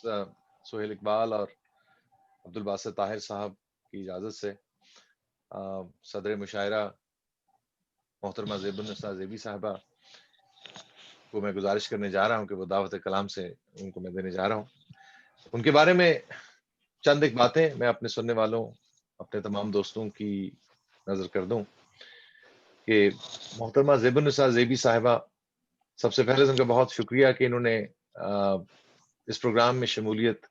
سہیل اقبال اور عبدالباسط طاہر صاحب کی اجازت سے صدر مشاعرہ محترمہ زیب النساء زیبی صاحبہ کو میں گزارش کرنے جا رہا ہوں کہ وہ دعوت کلام سے ان کو میں دینے جا رہا ہوں. ان کے بارے میں چند ایک باتیں میں اپنے سننے والوں، اپنے تمام دوستوں کی نظر کر دوں کہ محترمہ زیب النساء زیبی صاحبہ، سب سے پہلے ان کا بہت شکریہ کہ انہوں نے اس پروگرام میں شمولیت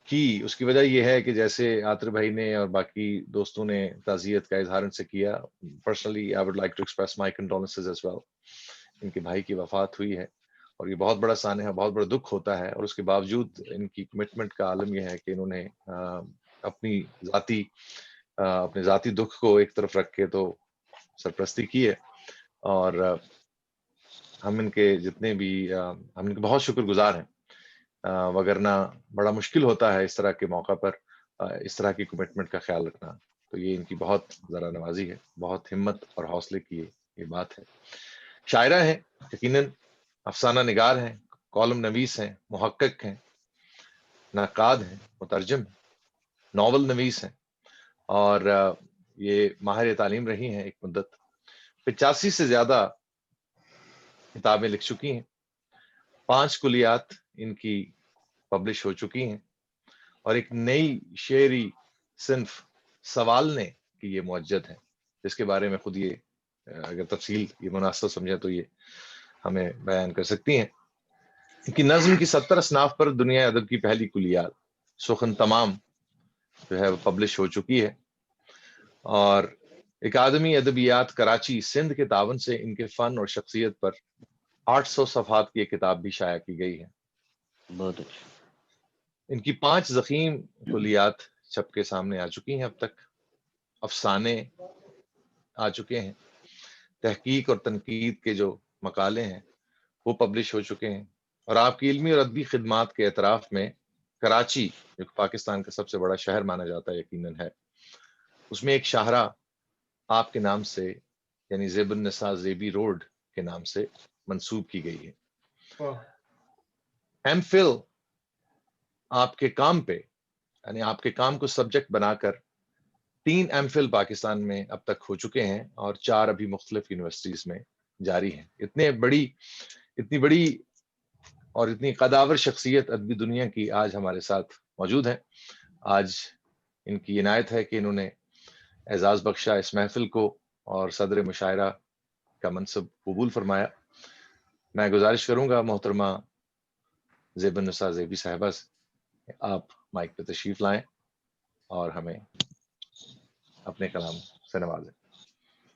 کی. اس کی وجہ یہ ہے کہ جیسے عاطر بھائی نے اور باقی دوستوں نے تعزیت کا اظہار ان سے کیا، personally I would like to express my condolences as well. ان کے بھائی کی وفات ہوئی ہے اور یہ بہت بڑا سانحہ، بہت بڑا دکھ ہوتا ہے، اور اس کے باوجود ان کی کمٹمنٹ کا عالم یہ ہے کہ انہوں نے اپنے ذاتی دکھ کو ایک طرف رکھ کے تو سرپرستی کی ہے. اور ہم ان کے جتنے بھی ہم ان کے بہت شکر گزار ہیں، وگرنہ بڑا مشکل ہوتا ہے اس طرح کے موقع پر اس طرح کی کمٹمنٹ کا خیال رکھنا. تو یہ ان کی بہت ذرا نوازی ہے، بہت ہمت اور حوصلے کی یہ بات ہے. شاعرہ ہیں یقیناً، افسانہ نگار ہیں، کالم نویس ہیں، محقق ہیں، نقاد ہیں، مترجم ہیں، ناول نویس ہیں، اور یہ ماہر تعلیم رہی ہیں. ایک مدت 85 سے زیادہ کتابیں لکھ چکی ہیں، 5 کلیات ان کی پبلش ہو چکی ہیں، اور ایک نئی شعری صنف سوالنے کی یہ معجد ہے، جس کے بارے میں خود یہ اگر تفصیل یہ مناسب سمجھے تو یہ ہمیں بیان کر سکتی ہیں. ان کی نظم کی 70 اصناف پر دنیا ادب کی پہلی کلیات سخن تمام جو ہے وہ پبلش ہو چکی ہے، اور اکادمی ادبیات کراچی سندھ کے تعاون سے ان کے فن اور شخصیت پر 800 صفحات کی ایک کتاب بھی شائع کی گئی ہے. بہت اچھا. ان کی 5 ضخیم کلیات چھپ کے سامنے آ چکی ہیں. اب تک افسانے آ چکے ہیں، تحقیق اور تنقید کے جو مقالے ہیں وہ پبلش ہو چکے ہیں، اور آپ کی علمی اور ادبی خدمات کے اعتراف میں کراچی، جو پاکستان کا سب سے بڑا شہر مانا جاتا ہے یقیناً ہے، اس میں ایک شاہراہ آپ کے نام سے، یعنی زیب النساء زیبی روڈ کے نام سے منسوب کی گئی ہے. ایم فل آپ کے کام پہ، یعنی آپ کے کام کو سبجیکٹ بنا کر 3 ایم فل پاکستان میں اب تک ہو چکے ہیں، اور 4 ابھی مختلف یونیورسٹیز میں جاری ہیں. اتنی بڑی اور اتنی قداور شخصیت ادبی دنیا کی آج ہمارے ساتھ موجود ہے. آج ان کی عنایت ہے کہ انہوں نے اعزاز بخشا اس محفل کو اور صدر مشاعرہ کا منصب قبول فرمایا. میں گزارش کروں گا محترمہ زیب النساء زیبی صاحبہ سے، آپ مائک پہ تشریف لائیں اور ہمیں اپنے کلام سے نوازیں.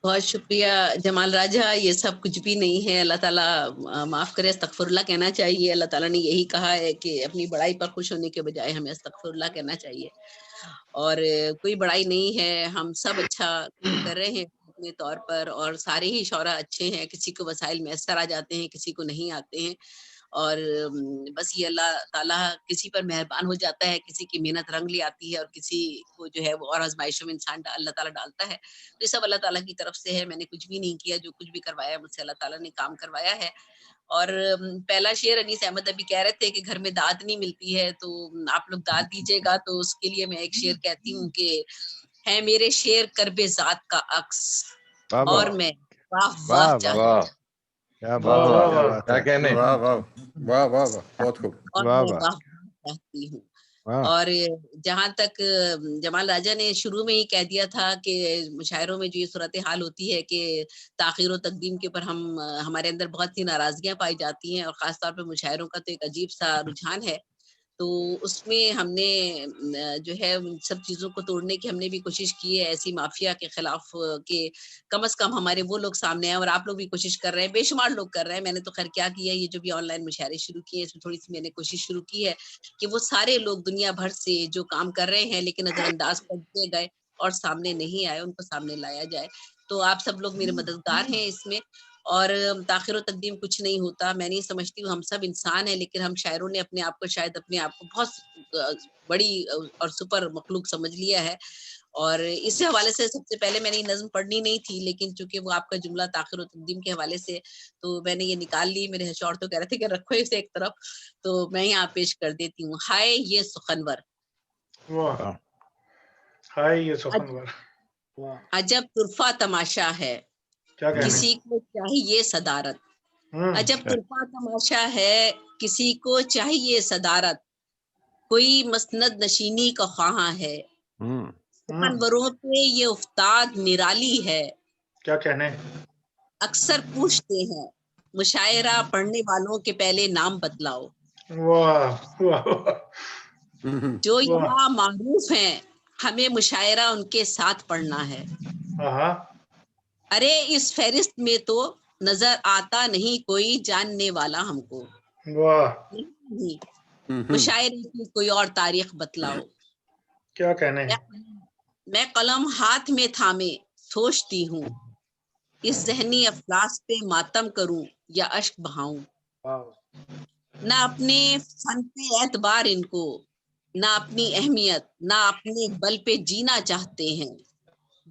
بہت شکریہ جمال راجہ. یہ سب کچھ بھی نہیں ہے، اللہ تعالیٰ معاف کرے، استغفر اللہ کہنا چاہیے. اللہ تعالیٰ نے یہی کہا ہے کہ اپنی بڑائی پر خوش ہونے کے بجائے ہمیں استغفر اللہ کہنا چاہیے، اور کوئی بڑائی نہیں ہے. ہم سب اچھا کر رہے ہیں اپنے طور پر، اور سارے ہی شعراء اچھے ہیں. کسی کو وسائل میسر آ جاتے ہیں، کسی کو نہیں آتے ہیں، اور بس یہ اللہ تعالیٰ کسی پر مہربان ہو جاتا ہے، کسی کی محنت رنگ لے آتی ہے، اور کسی کو جو ہے وہ اور آزمائشوں میں انسان اللہ تعالیٰ ڈالتا ہے. تو یہ سب اللہ تعالیٰ کی طرف سے ہے. میں نے کچھ بھی نہیں کیا، جو کچھ بھی کروایا مجھ سے اللہ تعالیٰ نے کام کروایا ہے. اور پہلا شعر انیس احمد ابھی کہہ رہے تھے کہ گھر میں داد نہیں ملتی ہے، تو آپ لوگ داد دیجیے گا. تو اس کے لیے میں ایک شعر کہتی ہوں کہ ہے میرے شعر کرب ذات کا عکس، اور میں واہ واہ چاہتی ہوں، کیا کہنے. واہ واہ واہ واہ واہ، بہت خوب. اور میں واہ واہ چاہتی ہوں. اور جہاں تک جمال راجہ نے شروع میں ہی کہہ دیا تھا کہ مشاعروں میں جو یہ صورتحال ہوتی ہے کہ تاخیر و تقدیم کے اوپر ہمارے اندر بہت سی ناراضگیاں پائی جاتی ہیں، اور خاص طور پہ مشاعروں کا تو ایک عجیب سا رجحان ہے. تو اس میں ہم نے جو ہے ان سب چیزوں کو توڑنے کی ہم نے بھی کوشش کی ہے، ایسی مافیا کے خلاف کہ کم از کم ہمارے وہ لوگ سامنے آئے، اور آپ لوگ بھی کوشش کر رہے ہیں، بے شمار لوگ کر رہے ہیں. میں نے تو خیر کیا کیا، یہ جو بھی آن لائن مشاعرے شروع کیے ہیں اس میں تھوڑی سی میں نے کوشش شروع کی ہے کہ وہ سارے لوگ دنیا بھر سے جو کام کر رہے ہیں لیکن نظر انداز کر دیے گئے اور سامنے نہیں آئے، ان کو سامنے لایا جائے. تو آپ سب لوگ میرے مددگار ہیں اس میں. اور تاخیر و تقدیم کچھ نہیں ہوتا، میں نہیں سمجھتی ہوں. ہم سب انسان ہیں، لیکن ہم شاعروں نے اپنے آپ کو شاید اپنے آپ کو بہت بڑی اور سپر مخلوق سمجھ لیا ہے. اور اس حوالے سے سب سے پہلے میں نے یہ نظم پڑھنی نہیں تھی، لیکن چونکہ وہ آپ کا جملہ تاخیر و تقدیم کے حوالے سے تو میں نے یہ نکال لی. میرے شوہر تو کہہ رہے تھے کہ رکھو اسے ایک طرف، تو میں یہاں پیش کر دیتی ہوں. ہائے یہ سخنور، واہ ہائے یہ سخنور، واہ عجب طرفہ تماشا ہے، کیا کہنے کسی کو چاہیے صدارت. عجب طرفہ تماشا ہے، کسی کو چاہیے صدارت، کوئی مسند نشینی کا خواہاں ہے. سخنوروں پہ یہ افتاد نرالی ہے، کیا کہنے اکثر پوچھتے ہیں مشاعرہ پڑھنے والوں کے پہلے نام بتلاؤ. واہ واہ جو یہاں معروف ہیں ہمیں مشاعرہ ان کے ساتھ پڑھنا ہے. ہاں ارے اس فہرست میں تو نظر آتا نہیں کوئی جاننے والا ہم کو. واہ نہیں، مشاعرے کی کوئی اور تاریخ بتلاؤ. کیا کہنے میں قلم ہاتھ میں تھامے سوچتی ہوں، اس ذہنی افلاس پہ ماتم کروں یا اشک بہاؤں. نہ اپنے فن پہ اعتبار ان کو، نہ اپنی اہمیت، نہ اپنے بل پہ جینا چاہتے ہیں.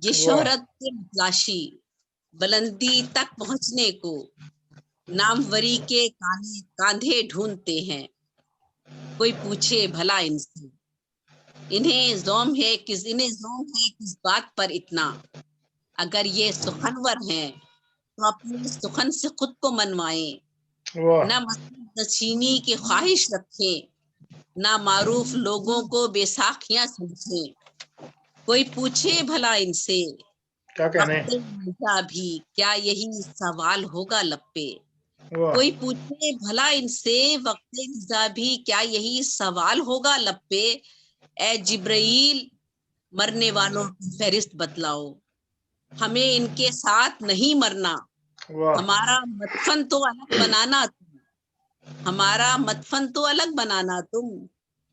یہ شہرت کے متلاشی بلندی تک پہنچنے کو ناموری کے کاندھے ڈھونڈتے ہیں. کوئی پوچھے بھلا ان سے، انہیں زوم ہے کس بات پر اتنا. اگر یہ سخنور ہیں تو اپنی سخن سے خود کو منوائیں. نہ مسند نشینی کی خواہش رکھیں، نہ معروف لوگوں کو بے ساکھیاں سمجھیں. کوئی پوچھے بھلا ان سے، کیا کہنے وقت رضا بھی کیا یہی سوال ہوگا لب پہ. کوئی پوچھے بھلا ان سے، وقت رضا بھی کیا یہی سوال ہوگا لب پہ. اے جبرائیل مرنے والوں کی فہرست بتلاؤ، ہمیں ان کے ساتھ نہیں مرنا. ہمارا مدفن تو الگ بنانا تم، ہمارا مدفن تو الگ بنانا تم.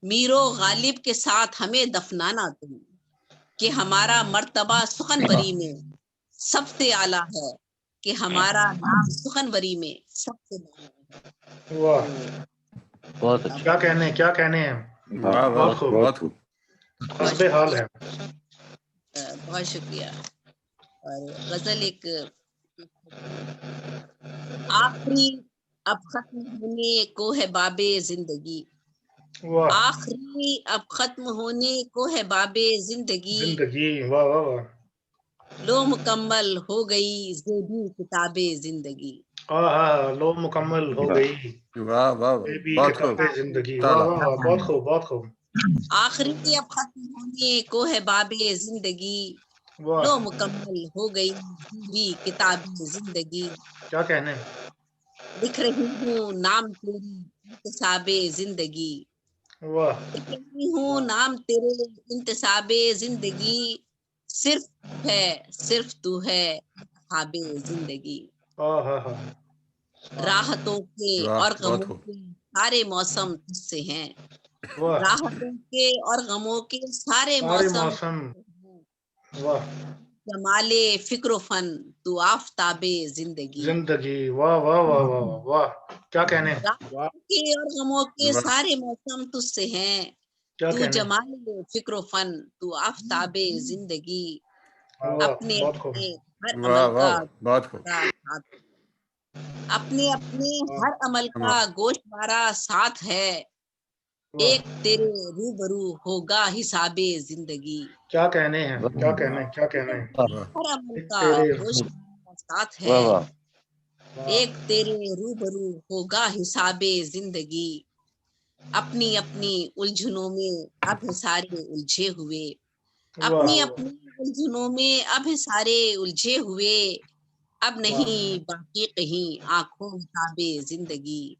میرو غالب کے ساتھ ہمیں دفنانا تم، کہ ہمارا مرتبہ سخنوری میں سب سے اعلیٰ ہے، کہ ہمارا نام سخنوری میں سب سے بالا واہ بہت اچھا. کیا کہنے کیا کہنے ہیں واہ واہ بہت خوب بہت خوب. حسب حال ہے. بہت شکریہ. اور غزل ایک آخری اب ختم ہونے کو ہے باب زندگی. واہ آخری اب ختم ہونے کو ہے باب زندگی. زندگی واہ واہ واہ لو مکمل ہو گئی زیبی کتاب زندگی. لو مکمل ہو گئی واہ واہ یہ بھی بہت کتاب خوب. زندگی. واہ تعالیٰ واہ واہ بہت خوب بہت خوب. آخری اب ختم ہونے کو ہے باب زندگی. واہ لو مکمل ہو گئی بھی کتاب زندگی. کیا کہنے لکھ رہی ہوں نام تیری انتساب زندگی. واہ لکھ رہی ہوں نام تیرے انتساب زندگی. صرف ہے صرف تو ہے خواب زندگی. ہاں راحتوں کے واہ اور بہت غموں خوب. کے سارے موسم تجھ سے ہیں. واہ راحتوں کے اور غموں کے سارے سارے موسم موسم واہ جمال فکر و فن تو آفتاب زندگی. زندگی واہ واہ واہ واہ واہ واہ کیا کہنے راحتوں کے اور غموں کے واہ سارے موسم تجھ سے ہیں. کیا تو کہنے جمال فکر و فن تو آفتاب زندگی. واہ اپنے بہت خوب اپنے ہر واہ عمل واہ کا بہت خوب. اپنے اپنے ہر عمل کا گوشوارہ ساتھ ہے. ایک تیرے روبرو ہوگا حساب زندگی. کیا کہنے ہیں کیا کہنے کیا کہنے واہ ہر عمل کا تیرے گوشوارہ ساتھ واہ ہے. واہ. ایک تیرے روبرو ہوگا حساب زندگی. اپنی اپنی الجھنوں میں اب سارے الجھے ہوئے. اپنی واہ اپنی الجھنوں میں اب سارے الجھے ہوئے. اب نہیں باقی کہیں آنکھوں تاب زندگی.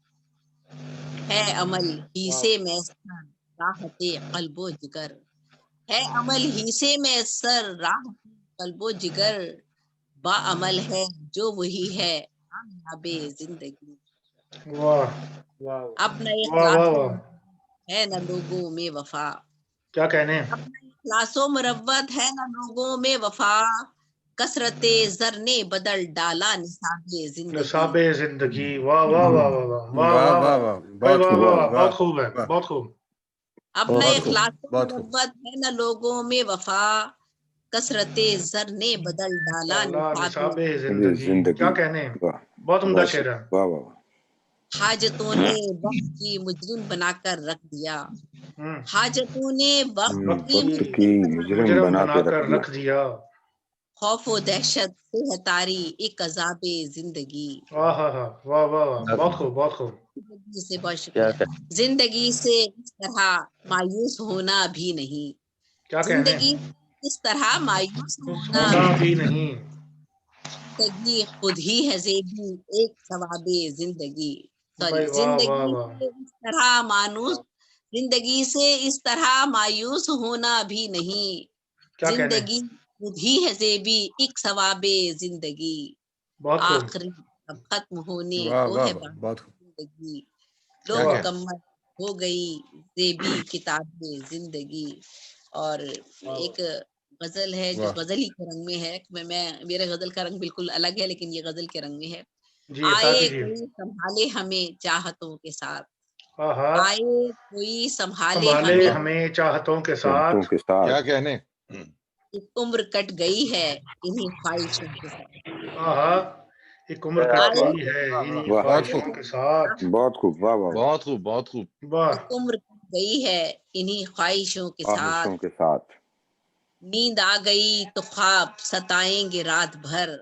ہے عمل ہی سے میسر راحت قلب و جگر. ہے عمل ہی سے میسر راحت قلب و جگر. با عمل ہے جو وہی ہے کامیاب زندگی. واہ واہ اب نہ واہ اخلاص واہ واہ ہے نہ لوگوں میں وفا. کیا کہنے اب نہ اخلاص و مروت ہے نہ لوگوں میں وفا. کثرت زر نے بدل ڈالا نصاب زندگی. نصاب زندگی واہ واہ واہ واہ واہ واہ واہ واہ واہ واہ بھائی بہت واہ خوب. واہ واہ واہ بہت خوب ہے واہ بہت خوب. اب نہ بہت خوب. اخلاص و بہت خوب. مروت ہے نہ لوگوں میں وفا. कसरत ज़र ने बदल डाला ताला निसाब निसाबे ये जिंदगी, जिंदगी क्या कहने, वाह बहुत उम्दा बहुत शेर है। वाह वाह वाह हाजतों ने वक्त की मुजरिम बनाकर रख दिया, हम्म, हाजतों ने वक्त वक्त की वक्त की की मुजरिम मुजरिम मुजरम बना के बनाकर रख दिया रख दिया। खौफ व दहशत से है तारी एक अजाबे जिंदगी। वाह वाह वाह वाह वाह, बहुत खूब बहुत खूब। जिंदगी से बहुत क्या शुक्रिया। जिंदगी से इस तरह मायूस होना भी नहीं, क्या कहने, जिंदगी इस तरह मायूस होना होना भी भी नहीं। नहीं। जिंदगी खुद ही है ज़ेबी एक सवाबे जिंदगी। सॉरी, भाई वाह वाह जिंदगी वाह, से इस तरह मायूस, जिंदगी से इस तरह मायूस होना भी नहीं। क्या कहने, जिंदगी खुद ही है ज़ेबी एक सवाबे जिंदगी। बहुत खूब। आखिरी अब खत्म होने वाह को वाह है वाह बाकी बहुत खूब जिंदगी, लो क्या कहने, मुकम्मल हो गई ज़ेबी किताबे जिंदगी। और वाह एक गजल है जो वाह गजल ही के रंग में है। मैं मेरा गजल का रंग बिल्कुल अलग है, लेकिन ये गजल के रंग में है। जी, इरशाद आए कीजिए। कोई संभाले हमें चाहतों के साथ, हाँ हाँ, आए कोई संभाले संभाले हमें हमें चाहतों के चाहतों साथ। के साथ क्या कहने। एक उम्र कट गई है इन्हीं ख्वाहिशों के साथ। हाँ हाँ, एक उम्र कट आए गई है इन्हीं वाह संभाले बहुत ख्वाहिशों खूब के साथ। बहुत खूब वाह वाह वाह बहुत खूब बहुत खूब। वाह, एक उम्र कट गई है इन्हीं ख्वाहिशों के ख्वाहिशों साथ। के साथ नींद आ गई तो ख्वाब सताएंगे रात भर,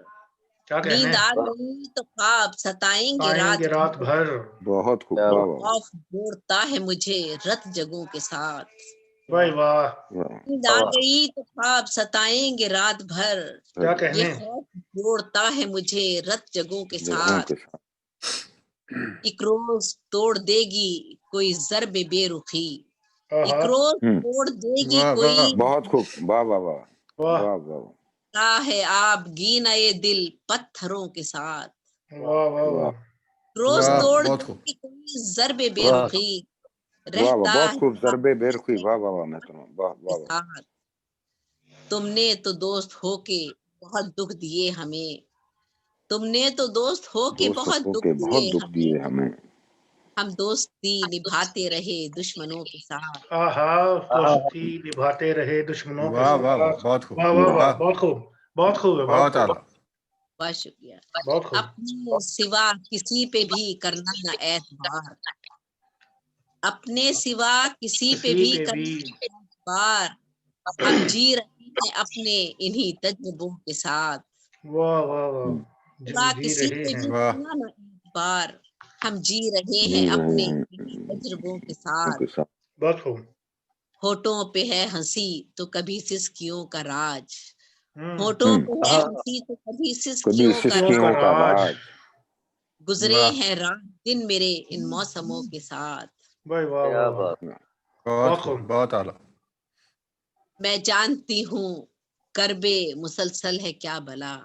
क्या कहने, नींद आ गई तो ख्वाब सताएंगे रात आएंगे रात भर। भर। बहुत खूब वाह वाह वाह खौफ जोड़ता है मुझे रत जगों के साथ, भाई वाह, वाह नींद आ गई तो ख्वाब सताएंगे रात भर। क्या ये कहने, खौफ जोड़ता है मुझे रत जगों के जगहों साथ। के साथ एक रोज तोड़ देगी कोई ज़र्ब बेरुखी, हाँ एक हाँ, रोज तोड़ देगी वाह कोई वाह बहुत खूब वाह वाह वाह वाह वाह वाह ता है आप गीना ये दिल पत्थरों के साथ। वाह वाह वाह वाह, रोज वाह तोड़ बहुत खूब देगी कोई ज़र्ब बेरुखी, वाह वाह रहता बहुत है खूब आप ज़रबे बेरखुई मेरे वाह वाह वाह मैं तो वाह के वाह वाह साथ। तुमने तो दोस्त होके बहुत दुख दिए हमें, तुमने तो दोस्त होके दोस्त बहुत दुख होके बहुत दिए दुख हमें। दिए हमें हम दोस्ती निभाते रहे दुश्मनों के साथ। आहा, दोस्ती निभाते रहे दुश्मनों के वाह वाह वाह साथ। बहुत खूब वाह वाह वाह, वाह बहुत खूब, बहुत खूब है, बहुत बहुत खूब, आला बहुत शुक्रिया। बहुत खूब। अपने सिवा किसी पे भी करना ना एतबार, अपने सिवा किसी पे किसी भी पे भी, करना ना एतबार। हम जी रहे हैं अपने इन्हीं तजुर्बों के साथ। वाह वाह वाह, सिवा जी किसी रहे पे हैं। भी वाह करना ना एतबार। हम जी रहे जी हैं रहे अपने हैं इन्हीं तजुर्बों के उनके साथ। साथ बहुत खूब। होठों पे है हंसी तो कभी सिसकियों का राज, हम्म, होठों पे है हंसी तो कभी कभी सिसकियों का सिस्कियों राज। का सिसकियों का राज। राज गुजरे वाह हैं रात दिन मेरे इन मौसमों के साथ। भाई वाह वाह वाह, बहुत बहुत खूब खूब। बहुत आला मैं जानती हूँ करबे मुसलसल है क्या भला,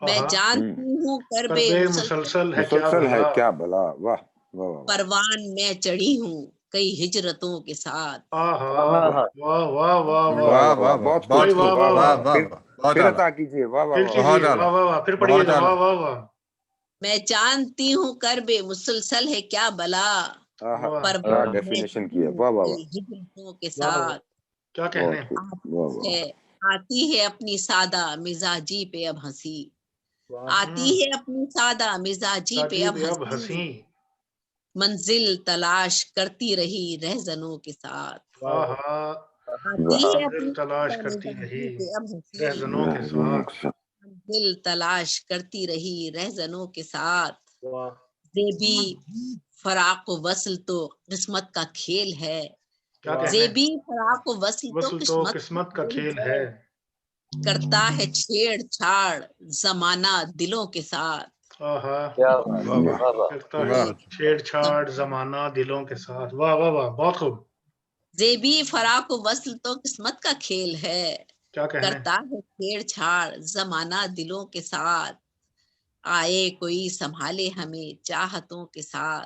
मैं आहा, जानती हूँ करबे करबे मुसलसल मुसलसल है क्या मुसलसल है भला। क्या भला वाह वाह वाह वाह परवान मैं चढ़ी हूँ कई हिजरतों के साथ। आहा, वाह वाह वाह वाह वाह, वाह वाह वाह वाह वाह। बहुत भाई खूब ये वाह है वाह वाह वाह, वाह वाह बहुत फिर आला फिर अता कीजिए वाह वाह वाह कीजिए, बहुत आला वाह वाह वाह, फिर बहुत पढ़िएगा, वाह आला वाह वाह, मैं जानती हूँ करबे मुसलसल है क्या भला, आहा वाह क्या परवान मैं डेफिनेशन चढ़ी की है हूँ वाह वाह कई वाह हिजरतों के वाह वाह, साथ। क्या कहने, बहुत खूब वाह आती वाह है आती है अपनी सादा मिजाजी पे अब हंसी, आती हम्म, है अपनी सादा मिजाजी पे साजी अब पे अब हंसी। हंसी। मंजिल तलाश करती रही रहजनों के साथ, आहा, आती वाह है मंजिल अपनी तलाश सादा करती रही मिजाजी पे अब हंसी। रहजनों के रहज़नों साथ। के साथ मंजिल तलाश करती रही रहजनों के साथ। वाह, जेबी फराक वसल तो किस्मत का खेल है, क्या कहने, जेबी फराक वसल तो वसल तो किस्मत का किस्मत का खेल खेल है। है। करता है छेड़छाड़ जमाना दिलों के साथ, आहा, वाह वाह करता है वाह छेड़छाड़ जमाना दिलों के साथ। वाह वाह वाह, बहुत खूब। जेबी फराक वसल तो किस्मत का खेल है। क्या कहने, करता है छेड़छाड़ जमाना दिलों के साथ। आए कोई संभाले हमें चाहतों के साथ,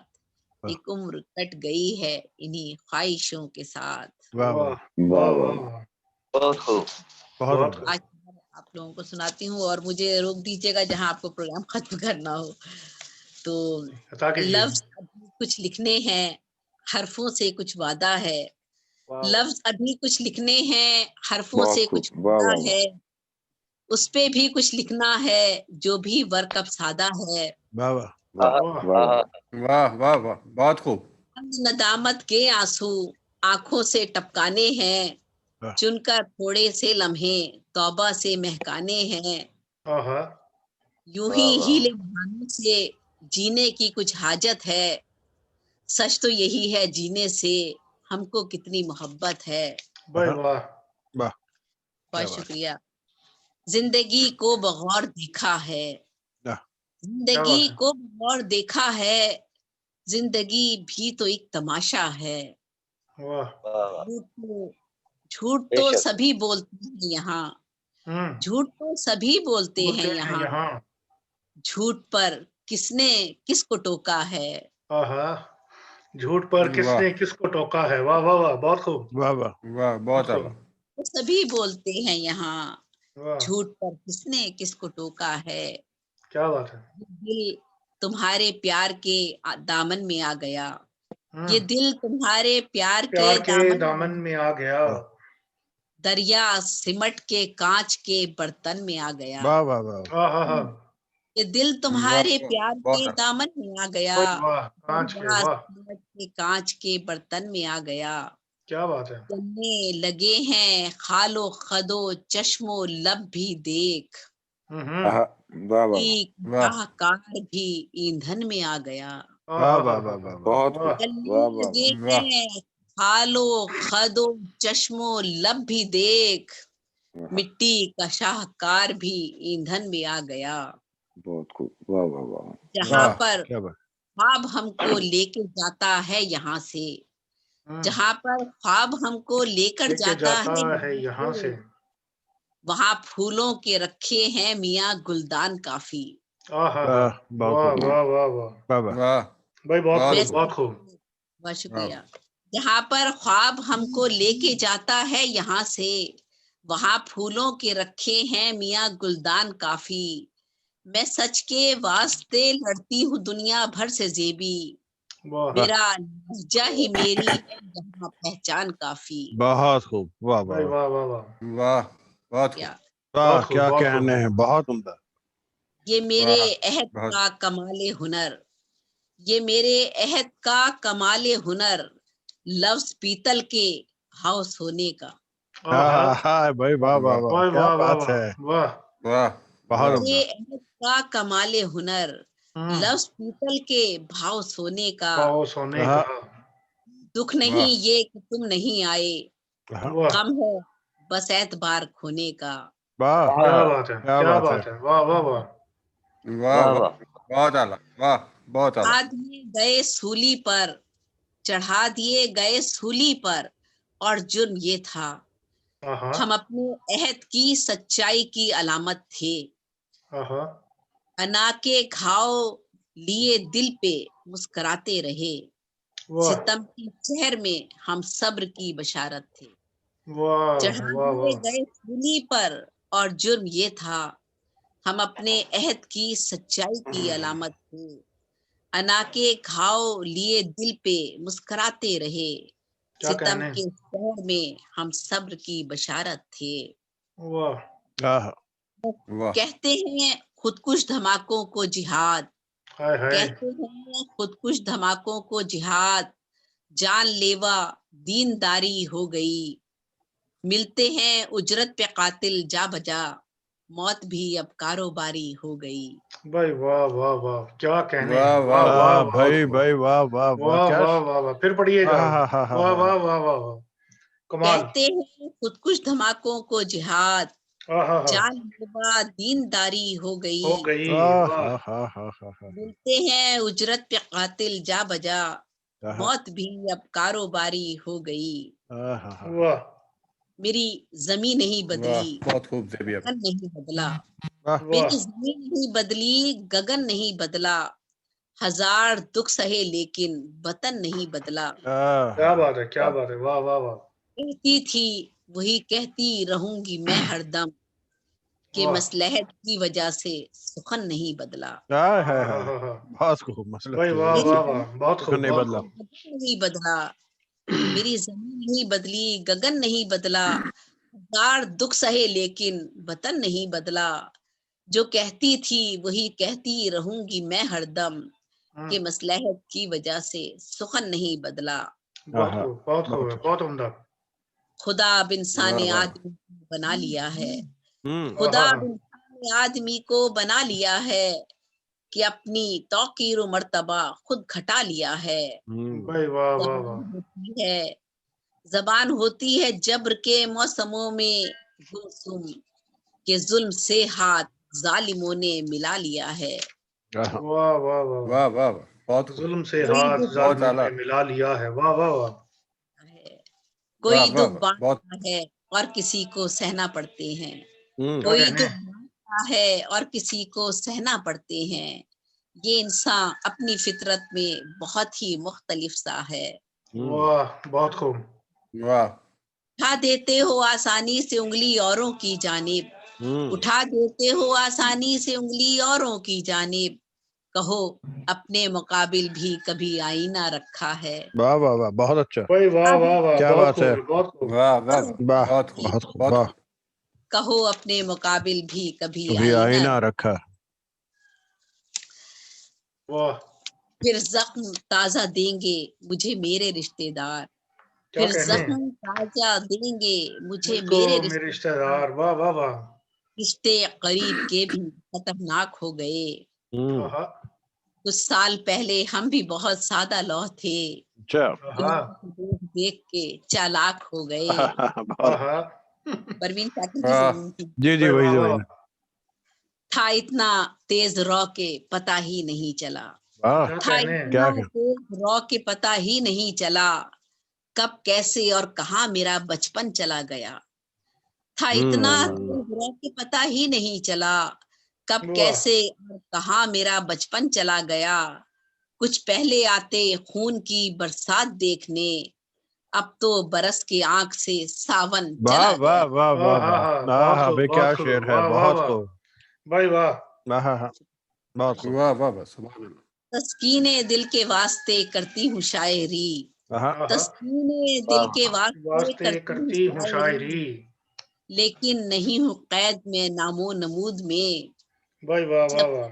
एक उम्र कट गई है इन्हीं ख्वाहिशों के साथ। वाह वाह वाह वाह वाह वाह वाह वाह, बहुत बहुत उम्दा खूब। आज आप लोगों को सुनाती हूँ और मुझे रोक दीजिएगा जहां आपको प्रोग्राम खत्म करना हो। तो बता कीजिए। लफ्ज अभी कुछ लिखने हैं, हरफों से कुछ वादा है, लफ्ज अभी कुछ लिखने हैं, हरफों बहुत से खूब, कुछ वाह होना वाह वाह, है, उस पे भी कुछ लिखना है, जो भी वर्क अब सादा है। वाह वाह वाह वाह वाह वाह, वाह वाह वाह, बहुत खूब। हम नदामत के आंसू आंखों से टपकाने हैं, वाह। चुनकर थोड़े से लम्हे तौबा से महकाने हैं। आहा, यूं ही वाह, वाह। हीले बहानों से जीने की कुछ हाजत है, सच तो यही है जीने से हमको कितनी मोहब्बत है। भाई हाँ। वाह, वाह बहुत बात। शुक्रिया। जिंदगी को बगौर देखा है, वाह। जिंदगी है? को बगौर देखा है, जिंदगी भी तो एक तमाशा है। वाह, झूठ तो बेशक। सभी बोलते हैं यहाँ, झूठ तो सभी बोलते हैं यहाँ, झूठ पर किसको टोका है। आहा, झूठ पर किसने किसको टोका है। वाह वाह वाह, बहुत खूब, वाह वाह वाह, बहुत आला। तो सभी बोलते हैं यहाँ, वाह, झूठ पर किसने किसको टोका है। क्या बात है। दिल तुम्हारे प्यार के दामन में आ गया, ये हम्म, दिल तुम्हारे प्यार के प्यार के दामन दामन में आ गया। दरिया सिमट के कांच के बर्तन में आ गया। वाह वाह वाह आहा, ये दिल तुम्हारे प्यार बहुत के आला। दामन में आ गया, वाह, कांच के, दरिया वाह, सिमट के कांच के बर्तन में आ गया। क्या बात है। चलने लगे हैं खालो खदो चश्मो लब भी देख, आहा, वाह वाह, वाह। कार भी ईंधन में आ गया। वाह वाह वाह वाह बहुत वाह, खूब, चलने वाह वाह लगे वाह। हैं खालो खदो चश्मो लब भी देख, वाह, मिट्टी का शाहकार भी ईंधन में आ गया। बहुत खूब, वाह वाह वाह, जहाँ वाह, पर क्या बात। ख्वाब हमको लेके जाता है यहाँ से, जहाँ पर ख्वाब हमको लेकर लेके जाता है यहाँ से। वहां फूलों के रखे हैं मियाँ गुलदान काफी। आहा, वाह बहुत वाह खूब। वाह वाह वाह, वाह वाह वाह, भाई बहुत बहुत खूब, खूब। बहुत खूब। बहुत शुक्रिया। जहाँ पर ख्वाब हमको लेके जाता है यहाँ से, वहां फूलों के रखे हैं मियाँ गुलदान काफी। मैं सच के वास्ते लड़ती हूँ दुनिया भर से जेबी, वाह, मेरा लहजा ही मेरी है यहाँ पहचान काफी। बहुत खूब। वाह भाई वाह वाह वाह वाह, वाह, बहुत खूब। क्या वाह बहुत खूब, क्या बहुत कहने खूब। हैं, बहुत उम्दा। ये मेरे वाह, अहद बहुत। का कमाले हुनर, ये मेरे अहद का कमाले हुनर, लफ्ज पीतल के भाव सोने का। आहा, हाँ भाई वाह वाह वाह, वाह क्या वाह वाह बात वाह, है। वाह, वाह, बहुत वाह। उम्दा। मेरे अहद का कमाले हुनर, लफ्ज पीतल के भाव सोने का। पाओ सोने हाँ। का। दुख नहीं वाह। ये कि तुम नहीं आए, हाँ, वाह, गम है बस एतबार खोने का। वाह क्या बात है, क्या क्या बात है। बात है। वाह वाह वाह, वाह वाह वाह, वाह, बहुत आला। वाह, बहुत आला। चढ़ा दिए गए सूली पर, चढ़ा दिए गए सूली पर, और जुर्म ये था आहा, हम अपने अहद की सच्चाई की अलामत थे। आहा, अना के घाव लिए दिल पे मुस्कुराते रहे, वाह सितम की शहर में हम सब्र की बशारत थे। वाह चढ़ा वाह दिए वाह, गए सूली पर, और जुर्म ये था हम अपने अहद की सच्चाई की अलामत थे। अना के घाव लिए दिल पे मुस्कुराते रहे, क्या सितम कहने। के शहर में हम सब्र की बशारत थे। वाह, हाँ वाह, कहते हैं खुदकुश धमाकों को जिहाद, हाय हाय, कहते हैं खुदकुश धमाकों को जिहाद, जान लेवा दीनदारी हो गई। मिलते हैं उजरत पे कातिल जा बजा, मौत भी अब कारोबारी हो गई। भाई वाह वाह वाह, क्या कहने। वाह, वाह वाह, वाह हाँ वाह, भाई भाई वाह वाह वाह, वाह क्या वाह वाह वाह, फिर पढ़िएगा। हाँ हाँ हाँ वाह हाँ। वाह वाह वाह वाह, कमाल। कहते हैं खुदकुश धमाकों को जिहाद, आहा, जान लेवा दीनदारी हो गई। हो गई। हाँ वाह, हाँ हाँ हाँ हाँ हाँ। मिलते हैं उजरत पे कातिल जा बजा, हाँ मौत भी अब कारोबारी हो गई। हाँ हाँ हाँ। वाह, मेरी जमीन नहीं वाह, बदली, बहुत खूब जेबी। गगन नहीं बदला। वाह वाह, मेरी जमीन नहीं बदली, गगन नहीं बदला। हजार दुख सहे लेकिन वतन नहीं बदला। क्या हाँ बात है, क्या बात है। वाह वाह वाह, कहती थी वही कहती रहूंगी मैं हरदम, कि वाह, मसलहत की वजह से सुखन नहीं बदला। हाँ हाँ है हाँ हाँ हाँ, बहुत खूब। मसलत भाई की वाह वजह मेरी से वाह वाह, जमीन बहुत सुख खूब, नहीं बहुत बदला। खूब। नहीं बदला, मेरी जमीन नहीं बदली, गगन नहीं बदला, हजार दुख सहे लेकिन वतन नहीं बदला। जो कहती थी वही कहती रहूंगी मैं हरदम, कि मसलहत की वजह से सुखन नहीं बदला। बहुत आहा, खूब, बहुत खूब, बहुत बहुत उम्दा। खुदा अब इंसान वाह, वाह। आदमी को बना लिया है, हम्म, खुदा आहा, अब इंसान आदमी को बना लिया है, कि अपनी तौकीर व मर्तबा खुद घटा लिया है। भाई वाह वाह जबान वाह। होती है, जबान होती है जब्र के मौसमों में गुमसुम, के जुल्म से हाथ जालिमों ने मिला लिया है। आहा, वाह वाह वाह वाह। वाह वाह वाह, बहुत खूब, जुल्म से कोई हाथ दुख बहुत जालिमों आला, ने मिला लिया है। वाह वाह वाह। है, वाह कोई वाह दुख वाह, बहुत बांटता है और किसी को सहना पड़ते हैं, क्या कोई कहने? दुख बांटता है और किसी को सहना पड़ते हैं। ये इंसान अपनी फितरत में बहुत ही मुख्तलिफ सा है। वाह बहुत खूब। वाह, उठा देते हो आसानी से उंगली औरों की जानिब, उठा देते हो आसानी से उंगली औरों की जानिब, कहो अपने मुकाबिल भी कभी आईना रखा है। वाह वाह वाह, बहुत अच्छा, भाई वाह वाह वाह, क्या बहुत बात है, खूब, बहुत खूब। वाह वाह वाह, वाह, बहुत खूब, बहुत खूब, बहुत वाह, खूब, कहो अपने मुकाबिल भी कभी कभी आईना आईना रखा, वाह, फिर जख्म ताजा देंगे मुझे मेरे रिश्तेदार, क्या फिर कहने? जख्म ताजा देंगे मुझे मुझको मेरे मेरे रिश्तेदार। रिश्तेदार। वाह वाह वाह। रिश्ते करीब के भी खतरनाक हो गए। आहा कुछ साल पहले हम भी बहुत सादा लौह थे, अच्छा, आहा दुनिया को देख देख के चालाक हो गए। बहुत, आहा। परवीन शाकिर की वाह, जमीन थी। जी जी, भाई वही वाह से वाह वही, वाह। था इतना तेज रौ के पता ही नहीं चला, वाह, क्या था कहने? इतना क्या, तेज रौ के पता ही नहीं चला, कब कैसे और कहाँ मेरा बचपन चला गया। था इतना तेज रौ के पता ही नहीं चला, कब वाह कैसे और कहाँ मेरा बचपन चला गया। कुछ पहले आते खून की बरसात देखने, अब तो बरस के आंख से सावन वाह चला वाह गया। वाह वाह आहा हा, वाह, बहुत आहा, खूब, बे क्या बहुत खूब। शेर है, वाह वाह बहुत वाह। खूब, भाई वाह। आहा, हा, बहुत खूब, वाह वाह वाह, सुभान अल्लाह, तस्कीने दिल के वास्ते करती हूँ शायरी, आहा, आहा तस्कीने दिल के वास्ते वास्ते करती हूँ करती हूँ शायरी, शायरी। लेकिन नहीं हूँ कैद में नामो नमूद में। भाई वाह वाह जब वाह।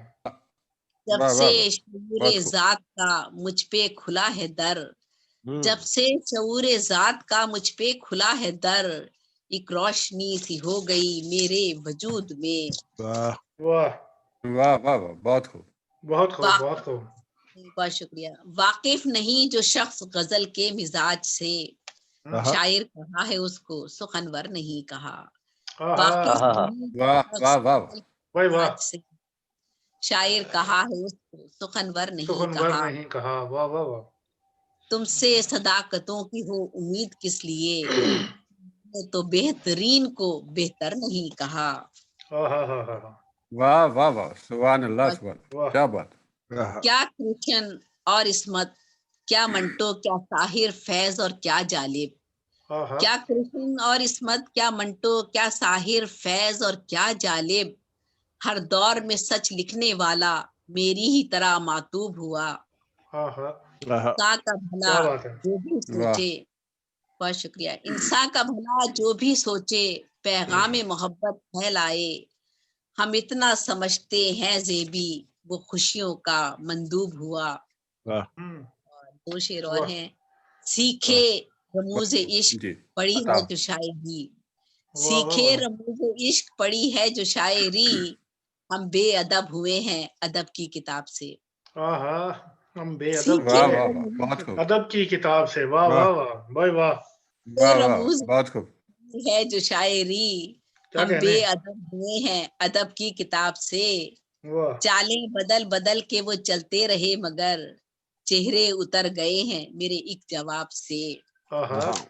जब वाह से वाह वाह, शऊर बहुत खूब, जात का मुझ पे खुला है दर, जब से शऊर जात का मुझ पे खुला है दर, एक रोशनी सी हो गई मेरे वजूद में। वाह, वाह वाह वाह वाह, बहुत खूब, बहुत खूब, बहुत वाकिफ, खूब। बहुत शुक्रिया। वाकिफ नहीं जो शख्स गजल के मिजाज से, आहा, शायर कहा है उसको सुखनवर नहीं कहा। आहा वाकिफ नहीं जो वाह शख्स वाह वाह वाह, गजल के भाई वाह। मिजाज से, शायर कहा है उसको सुखनवर नहीं सुखनवर कहा। नहीं कहा। वाह वाह वाह। तुमसे सदाकतों की हो उम्मीद किस लिए, तो बेहतरीन को बेहतर नहीं कहा। आहा हा हा हा। वाह वाह वाह, सुभान अल्लाह, और सुभान, वाह क्या बात, आहा, क्या कृष्ण और इस्मत, क्या मंटो, क्या साहिर फैज और क्या जालिब, आहा क्या कृष्ण और इस्मत, क्या मंटो, क्या साहिर फैज और क्या जालिब, हर दौर में सच लिखने वाला मेरी ही तरह मातूब हुआ। आहा। आहा, इंसान का भला क्या बात है। जो भी वाह सोचे, बहुत शुक्रिया। इंसान का भला जो भी सोचे, पैगाम मोहब्बत फैलाए, हम इतना समझते हैं जेबी वो खुशियों का मंदूब हुआ। वाह, दो शेर और वाह हैं। सीखे वाह, रमूज इश्क जी, पढ़ी है बताओ, जो शायरी, वाह वाह सीखे वाह। रमूज इश्क पढ़ी है जो शायरी, हम बेअदब हुए हैं अदब की किताब से। आहा हम बेअदब सीखे वाह हुए वाह वाह, बहुत रमूज खूब, अदब की किताब से। वाह वाह, वाह वाह। भाई वाह। वाह वाह वाह, रमूज बहुत खूब, है जो शायरी, क्या हम कहने? बेअदब हुए हैं अदब की किताब से। वाह चालें बदल बदल के वो चलते रहे मगर चेहरे उतर गए हैं मेरे एक जवाब से। आहा। आहा,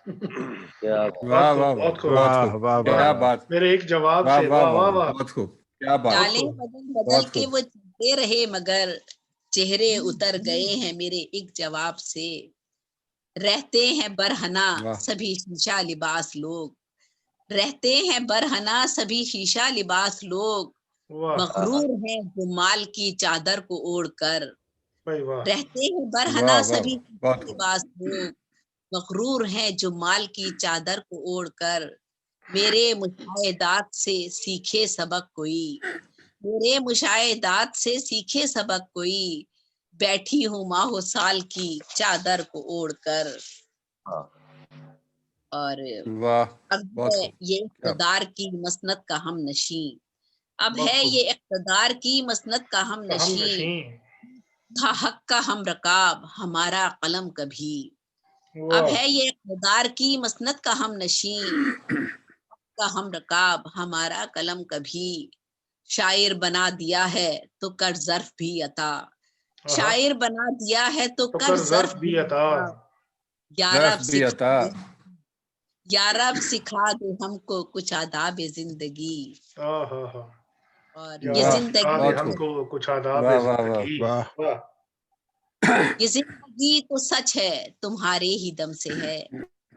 वाह बहुत खूब, वाह वाह, बहुत खूब। बहुत वाह खूब, वाह वाह वाह क्या वाह, बात, मेरे एक जवाब वाह से। वाह वाह वाह वाह वाह, वाह। बहुत खूब, क्या बात, बहुत चालें खूब। बदल बदल बहुत के खूब, वो चलते रहे मगर चेहरे उतर गए हैं मेरे एक जवाब से। रहते हैं बरहना वाह सभी शीशा लिबास लोग, रहते हैं बरहना सभी शीशा लिबास लोग, वाह मगरूर हैं जो माल की चादर को ओढ़कर। भाई वाह। रहते हैं बरहना वाह वाह सभी वाह, बहुत खूब, लिबास लोग, مغرور ہیں جو مال کی چادر کو اوڑھ کر، میرے مشاہدات سے سیکھے سبق کوئی، میرے مشاہدات سے سیکھے سبق کوئی، بیٹھی ہوں ماہ و سال کی چادر کو اوڑھ کر۔ اور واہ اب بہت ہے خوب یہ کیا اقتدار کی مسند کا ہم نشیں، اب بہت ہے خوب۔ یہ اقتدار کی مسند کا ہم ہم نشیں، نشیں۔ تھا حق کا ہم رکاب ہمارا قلم کبھی، اب واہ ہے یہ اقتدار کی مسند کا ہم نشیں، کا ہم رکاب ہمارا قلم کبھی، شاعر بنا دیا ہے تو کر ظرف بھی عطا، شاعر بنا دیا ہے تو تو کر کر ظرف بھی عطا۔ عطا، یا ظرف رب بھی سکھا عطا۔ دے، یا رب سکھا دے ہم کو کچھ آداب زندگی، اور یا یہ رب واہ سکھا زندگی دے بہت ہم خوب کو کچھ آداب واہ واہ واہ زندگی۔ واہ واہ یہ زندگی تو سچ ہے تمہارے ہی دم سے ہے،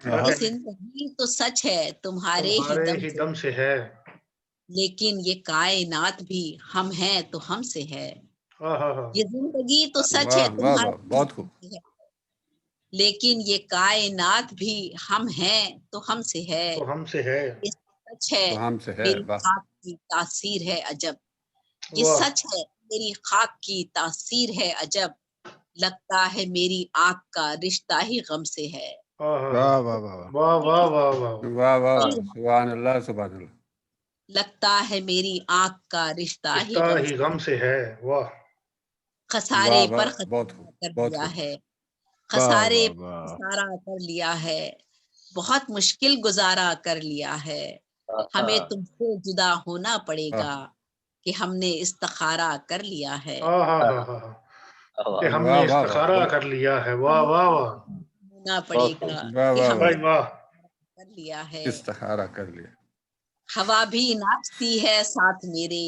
یہ زندگی تو سچ ہے تمہارے ہی دم سے، سے ہے۔ لیکن یہ کائنات بھی ہم ہیں تو ہم سے ہے، یہ زندگی تو سچ ہے واہ واہ واہ تمہارے ہی بہت دم خوب سے ہے، لیکن یہ کائنات بھی ہم ہیں تو ہم سے ہے، تو ہم سے ہے۔ یہ سچ ہے تو ہم سے ہے میری واہ خاک کی تاثیر ہے عجب، یہ واہ سچ ہے میری خاک کی تاثیر ہے عجب، لگتا ہے میری آنکھ کا رشتہ ہی غم سے ہے، واہ واہ واہ واہ واہ واہ واہ واہ واہ واہ واہ سبحان اللہ سبحان اللہ لگتا ہے میری آنکھ کا رشتہ ہی رشتہ غم ہی سے، غم سے ہے۔ واہ خسارے واہ پر واہ بہت خوب خسارہ کر بہت دیا خوب ہے، واہ خسارے واہ پر واہ خسارہ کر لیا ہے، بہت مشکل گزارا کر لیا ہے، ہمیں تم سے جدا ہونا پڑے واہ گا کہ ہم نے استخارہ کر لیا ہے، کہ ہم نے واہ واہ واہ استخارہ بہت کر لیا ہے۔ واہ واہ واہ ہونا پڑے گا واہ کہ واہ ہم نے واہ بھائی واہ کر لیا ہے، استخارہ کر لیا ہوا بھی ناچتی ہے ساتھ میرے،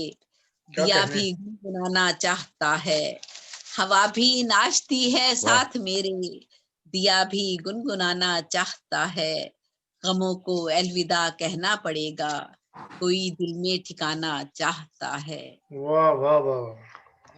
کیا دیا کہنے۔ بھی گنگنانا چاہتا ہے، ہوا بھی ناچتی ہے واہ ساتھ میرے، دیا بھی گنگنانا چاہتا ہے، غموں کو الوداع کہنا پڑے گا کوئی دل میں ٹھکانا چاہتا ہے، واہ واہ واہ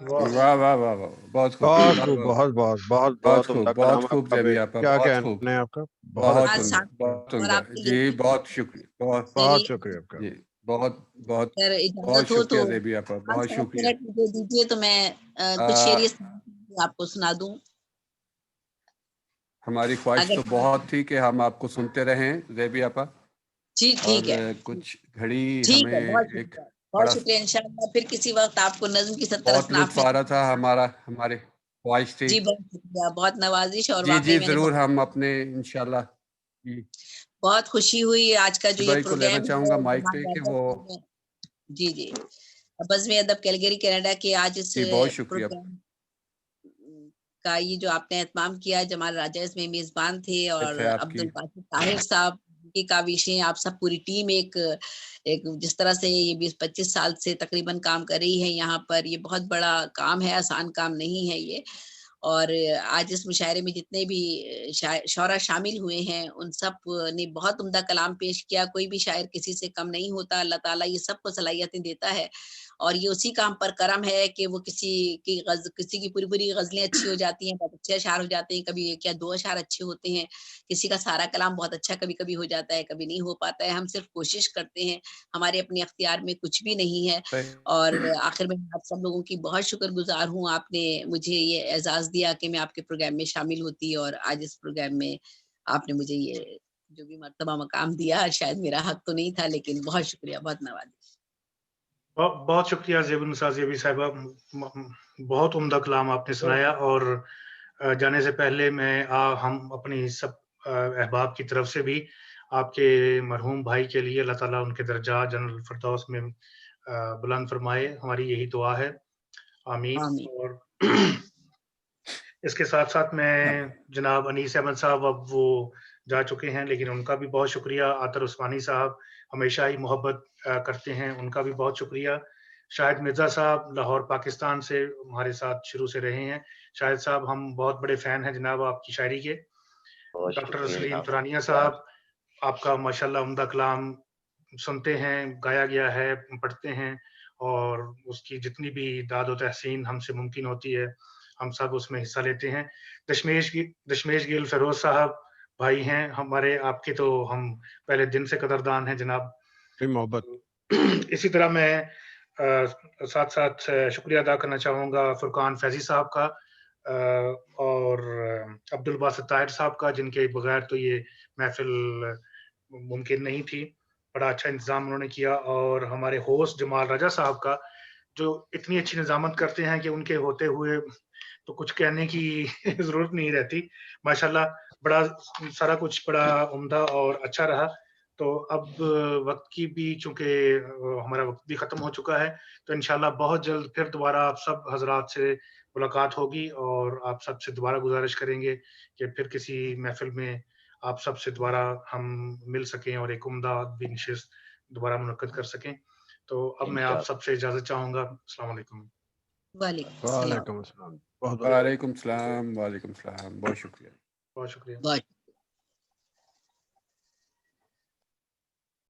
واہ واہ واہ واہ واہ بہت خوب بہت واہ خوب واہ بہت بہت بہت بہت بہت خوب عمدہ بہت کلام خوب آپ کا جبھی بے، آپ کا کیا بہت خوب کہنے ہیں آپ کا، بہت بہت آج اچھا، عمدہ ساتھ بہت اور عمدہ آپ کے جی لیے بہت شکریہ بہت بہت میری شکریہ آپ کا۔ جی بہت بہت اگر بہت اجازت ہو تو شکریہ زیبی آپ کا 5 بہت 7 شکریہ منٹ مجھے دیجیے تو میں کچھ شعری آپ کو سنا دوں، ہماری خواہش اگر تو بہت تھی کہ ہم آپ کو سنتے رہیں زیبی آپا جی اور ٹھیک ہے، کچھ گھڑی ٹھیک ہمیں ہے، بہت ایک شکریہ، بہت بڑا شکریہ، انشاءاللہ پھر کسی وقت آپ کو نظم کی 70 بہت اصناف لطف میں آ رہا تھا ہمارے خواہش تھی جی بہت شکریہ، بہت نوازش، اور جی واقعی جی میں نے ضرور بہت ہم اپنے انشاءاللہ جی بہت خوشی ہوئی آج کا جو یہ بھائی کو لینا پروگرام چاہوں ہے گا مائک جمال پہ کہ راجہ وہ صاحب نے، جی بزم ادب کیلگری کینیڈا کے آج اس جی بہت شکریہ پروگرام کا یہ جو آپ نے اہتمام کیا، جمال راجہ اس میں میزبان تھے، اور ہے آپ عبد کی الباسط طاہر صاحب کی کاوشیں، آپ سب پوری ٹیم ایک جس طرح سے یہ 20-25 سال سے تقریباً کام کر رہی ہے یہاں پر، یہ بہت بڑا کام ہے، آسان کام نہیں ہے یہ، اور آج اس مشاعرے میں جتنے بھی شعراء شامل ہوئے ہیں ان سب نے بہت عمدہ کلام پیش کیا، کوئی بھی شاعر کسی سے کم نہیں ہوتا، اللہ تعالیٰ یہ سب کو صلاحیتیں دیتا ہے، اور یہ اسی کا ہم پر کرم ہے کہ وہ کسی کی پوری غزلیں اچھی ہو جاتی ہیں، بہت اچھے اشعار ہو جاتے ہیں، کبھی ایک یا 2 اشعار اچھے ہوتے ہیں، کسی کا سارا کلام بہت اچھا کبھی کبھی ہو جاتا ہے، کبھی نہیں ہو پاتا ہے، ہم صرف کوشش کرتے ہیں، ہمارے اپنے اختیار میں کچھ بھی نہیں ہے، اور آخر میں آپ سب لوگوں کی بہت شکر گزار ہوں، آپ نے مجھے یہ اعزاز دیا کہ میں آپ کے پروگرام میں شامل ہوتی، اور آج اس پروگرام میں آپ نے مجھے یہ جو بھی مرتبہ مقام دیا، شاید میرا حق تو نہیں تھا، لیکن بہت شکریہ، بہت نوازش۔ بہت شکریہ زیب النساء زیبی صاحبہ، بہت عمدہ کلام آپ نے سنایا، اور جانے سے پہلے ہم اپنی سب احباب کی طرف سے بھی آپ کے مرحوم بھائی کے لیے اللہ تعالیٰ ان کے درجات جنت الفردوس میں بلند فرمائے، ہماری یہی دعا ہے، آمین۔ اور اس کے ساتھ ساتھ میں جناب انیس احمد صاحب اب وہ جا چکے ہیں، لیکن ان کا بھی بہت شکریہ، عاطر عثمانی صاحب ہمیشہ ہی محبت کرتے ہیں، ان کا بھی بہت شکریہ، شاہد مرزا صاحب لاہور پاکستان سے ہمارے ساتھ شروع سے رہے ہیں، شاہد صاحب ہم بہت بڑے فین ہیں جناب آپ کی شاعری کے، ڈاکٹر سلیم ترانیہ صاحب آپ کا ماشاءاللہ عمدہ کلام سنتے ہیں، گایا گیا ہے، پڑھتے ہیں، اور اس کی جتنی بھی داد و تحسین ہم سے ممکن ہوتی ہے ہم سب اس میں حصہ لیتے ہیں، دشمیش گیل فیروز صاحب भाई हैं हमारे, आपके तो हम पहले दिन से कदरदान हैं जनाब। मोहब्बत। इसी तरह मैं साथ साथ शुक्रिया अदा करना चाहूँगा फुरकान फैज़ी साहब का और अब्दुल बासित ताहिर साहब का, जिनके बगैर तो ये महफ़िल मुमकिन नहीं थी। बड़ा अच्छा इंतज़ाम उन्होंने किया। और हमारे होस्ट जमाल राजा साहब का, जो इतनी अच्छी निज़ामत करते हैं कि उनके होते हुए तो कुछ कहने की ज़रूरत नहीं रहती। माशाअल्लाह बड़ा सारा कुछ बड़ा उम्दा और अच्छा रहा। तो अब वक़्त की भी चूँकि हमारा वक़्त भी ख़त्म हो चुका है, तो इंशाअल्लाह बहुत जल्द फिर दोबारा आप सब हज़रात से मुलाकात होगी और आप सबसे दोबारा गुज़ारिश करेंगे कि फिर किसी महफ़िल में आप सबसे दोबारा हम मिल सकें और एक उम्दा भी नशिस्त दोबारा मुनक्कद कर सकें। तो अब मैं आप सबसे इजाज़त चाहूँगा। अस्सलाम वालेकुम। वालेकुम सलाम। वालेकुम अस्सलाम। बहुत बहुत वालेकुम सलाम, वालेकुम सलाम। बहुत शुक्रिया। बहुत शुक्रिया। बहुत